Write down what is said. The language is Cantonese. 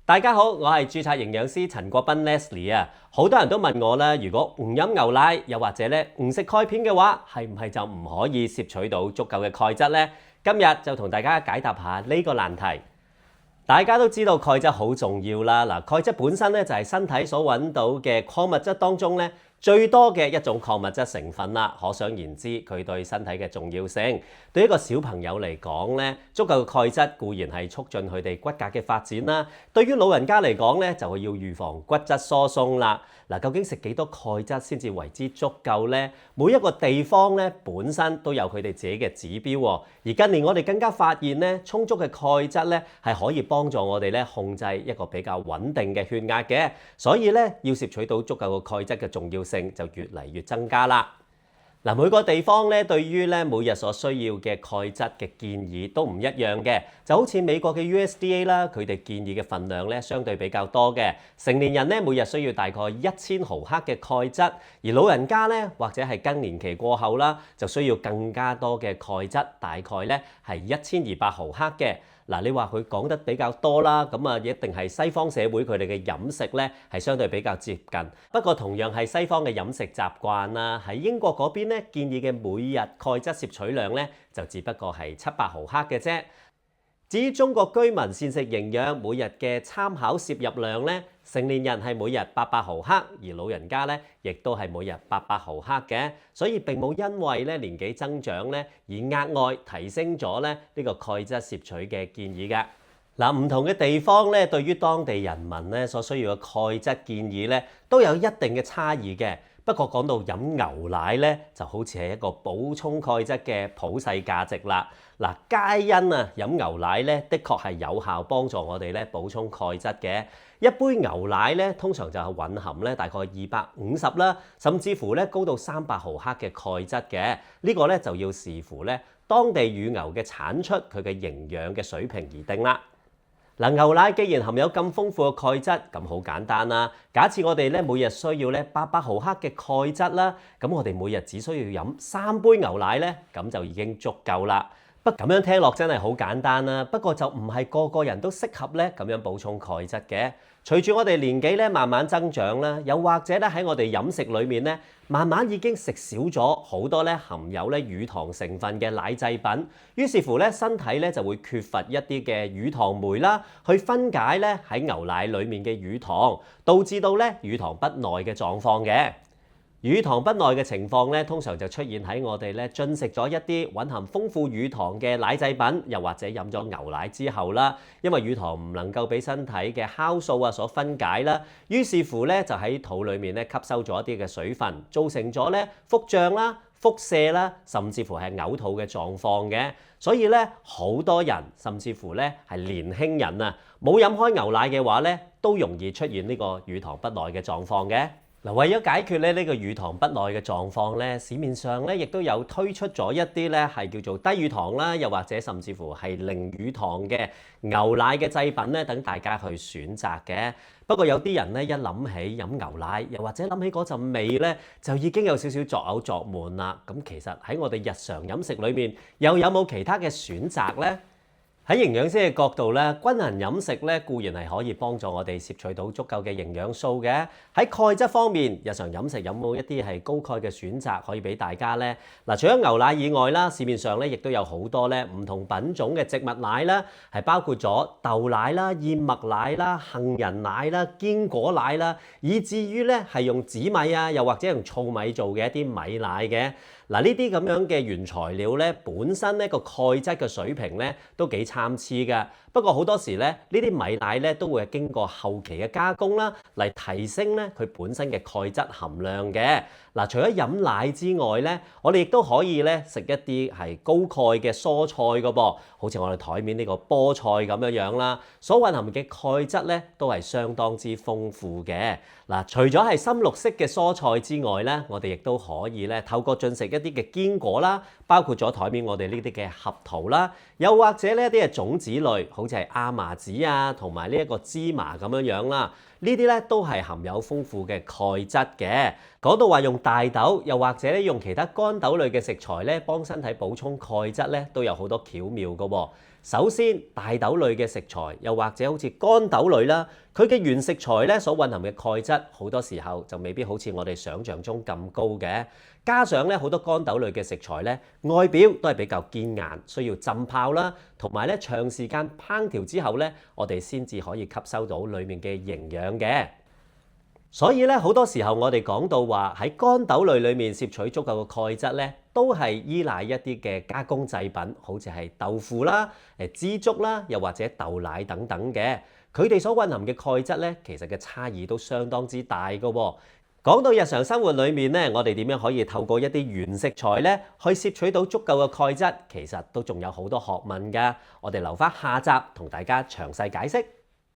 大家好，我係註冊營養師陳國斌 Leslie 啊。好多人都問我咧，如果唔飲牛奶，又或者咧唔食鈣片嘅話，係唔係就唔可以攝取到足夠嘅鈣質呢？今日就同大家解答下呢個難題。大家都知道鈣質好重要啦。嗱，鈣質本身咧就係身體所揾到嘅礦物質當中咧最多嘅一種礦物質成分啦。可想而知佢對身體嘅重要性。對一個小朋友嚟講咧，足夠嘅鈣質固然係促進佢哋骨骼嘅發展啦。對於老人家嚟講咧，就係要預防骨質疏鬆啦。嗱，究竟食幾多鈣質先至為之足夠呢？每一個地方咧本身都有佢哋自己嘅指標喎。而近年我哋更加發現咧，充足嘅鈣質咧係可以幫助我哋咧控制一個比較穩定嘅血壓嘅。所以咧要攝取到足夠嘅鈣質嘅重要性就越嚟越增加啦。嗱，每個地方咧對於咧每日所需要嘅鈣質嘅建議都唔一樣嘅，就好似美國嘅 USDA 啦，佢哋建議嘅份量咧相對比較多嘅。成年人咧每日需要大概1000毫克嘅鈣質，而老人家咧或者係更年期過後啦，就需要更加多嘅鈣質，大概咧係1200毫克嘅。嗱，你話佢講得比較多啦，咁啊一定係西方社會佢哋嘅飲食咧係相對比較接近。不過同樣係西方嘅飲食習慣啦，喺英國嗰邊咧建議嘅每日鈣質攝取量咧就只不過係700毫克嘅啫。至於中國居民膳食營養每日嘅參考攝入量咧，成年人係每日800毫克，而老人家咧亦都係每日800毫克嘅，所以並冇因為咧年紀增長咧而額外提升咗咧呢個鈣質攝取嘅建議嘅。嗱，唔同嘅地方咧，對於當地人民咧所需要嘅鈣質建議咧都有一定嘅差異嘅。不過講到飲牛奶咧，就好似係一個補充鈣質嘅普世價值啦。嗱，皆因啊飲牛奶咧，的確係有效幫助我哋咧補充鈣質嘅。一杯牛奶咧，通常就係蘊含咧大概250啦，甚至乎咧高到300毫克嘅鈣質嘅。呢個咧就要視乎咧當地乳牛嘅產出佢嘅營養嘅水平而定啦。嗱，牛奶既然含有咁豐富嘅鈣質，咁好簡單啦。假設我哋咧每日需要咧800毫克嘅鈣質啦，咁我哋每日只需要飲3杯牛奶咧，咁就已經足夠啦。不過咁樣聽落真係好簡單啦，不過就唔係個個人都適合咧咁樣補充鈣質嘅。隨住我哋年紀咧慢慢增長啦，又或者咧喺我哋飲食裏面咧，慢慢已經食少咗好多咧含有咧乳糖成分嘅奶製品，於是乎咧身體咧就會缺乏一啲嘅乳糖酶啦，去分解咧喺牛奶裡面嘅乳糖，導致到咧乳糖不耐嘅狀況嘅。乳糖不耐嘅情況咧，通常就出現喺我哋咧進食咗一啲蘊含豐富乳糖嘅奶製品，又或者飲咗牛奶之後啦，因為乳糖唔能夠俾身體嘅酵素啊所分解啦，於是乎咧就喺肚裡面咧吸收咗一啲嘅水分，造成咗咧腹脹啦、腹瀉啦，甚至乎係嘔吐嘅狀況嘅。所以咧好多人，甚至乎咧係年輕人啊，冇飲開牛奶嘅話咧，都容易出現呢個乳糖不耐嘅狀況嘅。嗱，為咗解決咧呢個乳糖不耐嘅狀況咧，市面上咧亦都有推出咗一啲咧係叫做低乳糖啦，又或者甚至乎係零乳糖嘅牛奶嘅製品咧，等大家去選擇嘅。不過有啲人咧一諗起飲牛奶，又或者諗起嗰陣味咧，就已經有少少作嘔作悶啦。咁其實喺我哋日常飲食裏面，又有冇其他嘅選擇呢？喺營養師嘅角度咧，均衡飲食咧固然係可以幫助我哋攝取到足夠嘅營養素嘅。喺鈣質方面，日常飲食有冇一啲係高鈣嘅選擇可以俾大家呢？嗱，除咗牛奶以外啦，市面上咧亦都有好多咧唔同品種嘅植物奶啦，係包括咗豆奶啦、燕麥奶啦、杏仁奶啦、堅果奶啦，以至於咧係用紫米啊，又或者用糙米做嘅一啲米奶嘅。嗱，呢啲咁樣嘅原材料咧，本身呢個鈣質嘅水平咧都幾參差㗎。不過好多時咧，呢啲米奶咧都會係經過後期嘅加工啦，嚟提升咧佢本身嘅鈣質含量嘅。嗱，除咗飲奶之外咧，我哋亦都可以咧食一啲係高鈣嘅蔬菜㗎噃，好似我哋台面呢個菠菜咁樣樣啦。所蘊含嘅鈣質咧都係相當之豐富嘅。嗱，除咗係深綠色嘅蔬菜之外咧，我哋亦都可以咧透過進食一啲嘅堅果啦，包括咗台面我哋呢啲嘅合桃啦，又或者呢一啲嘅種子類，好似係亞麻籽啊，同埋呢一個芝麻咁樣樣啦。呢啲咧都係含有豐富嘅鈣質嘅。講到話用大豆，又或者咧用其他乾豆類嘅食材咧，幫身體補充鈣質咧，都有好多巧妙嘅喎。首先，大豆類嘅食材，又或者好似乾豆類啦，佢嘅原食材咧所蘊含嘅鈣質，好多時候就未必好似我哋想象中咁高嘅。加上咧好多乾豆類嘅食材咧，外表都係比較堅硬，需要浸泡啦，同埋咧長時間烹調之後咧，我哋先至可以吸收到裡面嘅營養嘅。所以咧，好多時候我哋講到話喺乾豆類裏面攝取足夠嘅鈣質咧，都係依賴一啲嘅加工製品，好似係豆腐啦、枝竹啦，又或者豆奶等等嘅。佢哋所蘊含嘅鈣質咧，其實嘅差異都相當之大㗎喎。講到日常生活裏面咧，我哋點樣可以透過一啲原食材咧，去攝取到足夠嘅鈣質，其實都仲有好多學問㗎。我哋留返下集同大家詳細解釋。